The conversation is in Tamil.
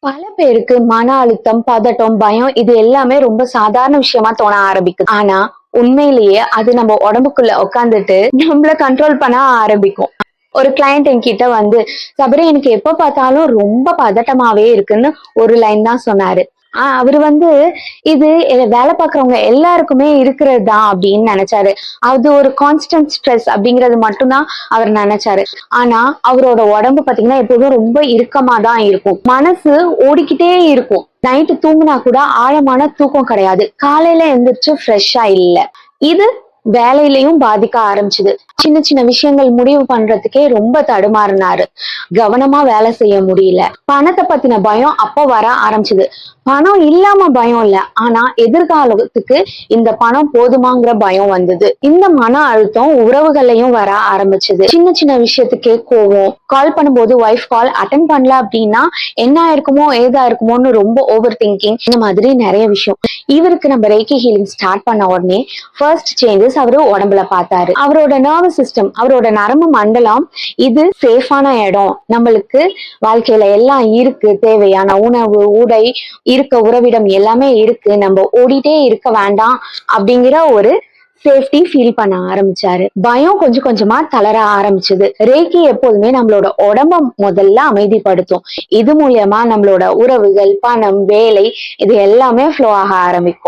பல பேருக்கு மன அழுத்தம், பதட்டம், பயம் இது எல்லாமே ரொம்ப சாதாரண விஷயமா தோண ஆரம்பிக்குது. ஆனா உண்மையிலேயே அது நம்ம உடம்புக்குள்ள உட்காந்துட்டு நம்மள கண்ட்ரோல் பண்ண ஆரம்பிக்கும். ஒரு கிளையண்ட் என்கிட்ட வந்து, "சபரி எனக்கு எப்ப பார்த்தாலும் ரொம்ப பதட்டமாவே இருக்குன்னு" ஒரு லைன் தான் சொன்னாரு. அவரு வந்து இது வேலை பார்க்குறவங்க எல்லாருக்குமே இருக்கிறது தான் அப்படின்னு நினைச்சாரு. அது ஒரு கான்ஸ்டன்ட் ஸ்ட்ரெஸ் அப்படிங்கிறது மட்டும்தான் அவர் நினைச்சாரு. ஆனா அவரோட உடம்பு பாத்தீங்கன்னா எப்போதும் ரொம்ப இறுக்கமா தான் இருக்கும். மனசு ஓடிக்கிட்டே இருக்கும். நைட்டு தூங்குனா கூட ஆழமான தூக்கம் கிடையாது. காலையில எந்திரிச்சு ஃப்ரெஷ்ஷா இல்ல. இது வேலையிலயும் பாதிக்க ஆரம்பிச்சுது. சின்ன சின்ன விஷயங்கள் முடிவு பண்றதுக்கே ரொம்ப தடுமாறினாரு. கவனமா வேலை செய்ய முடியல. பணத்தை பத்தின பயம் அப்ப வர ஆரம்பிச்சது. பணம் இல்லாம பயம் இல்ல. ஆனா எதிர்காலத்துக்கு இந்த பணம் போதுமாங்கிற பயம் வந்தது. இந்த மன அழுத்தம் உறவுகளையும் வர ஆரம்பிச்சது. சின்ன சின்ன விஷயத்துக்கே கோவம். கால் பண்ணும்போது ஒய்ஃப் கால் அட்டன் பண்ணல அப்படின்னா என்ன ஆயிருக்குமோ ஏதா இருக்குமோன்னு ரொம்ப ஓவர் திங்கிங். இந்த மாதிரி நிறைய விஷயம். இவருக்கு நம்ம ரேக்கி ஹீலிங் ஸ்டார்ட் பண்ண உடனே ஃபர்ஸ்ட் சேஞ்சஸ் அவரு உடம்புல பார்த்தாரு. அவரோட நர்வஸ் சிஸ்டம், அவரோட நரம்பு மண்டலம் இது சேஃபான இடம். நம்மளுக்கு வாழ்க்கையில எல்லாம் இருக்கு. தேவையான உணவு, உடை, இருக்க உறவிடம் எல்லாமே இருக்கு. நம்ம ஓடிட்டே இருக்க வேண்டாம் அப்படிங்கிற ஒரு சேஃப்டி ஃபீல் பண்ண ஆரம்பிச்சாரு. பயம் கொஞ்சம் கொஞ்சமா தளர ஆரம்பிச்சது. ரேக்கி எப்போதுமே நம்மளோட உடம்ப முதல்ல அமைதிப்படுத்தும். இது மூலியமா நம்மளோட உறவுகள், பணம், வேலை இது எல்லாமே ஃப்ளோ ஆக ஆரம்பிக்கும்.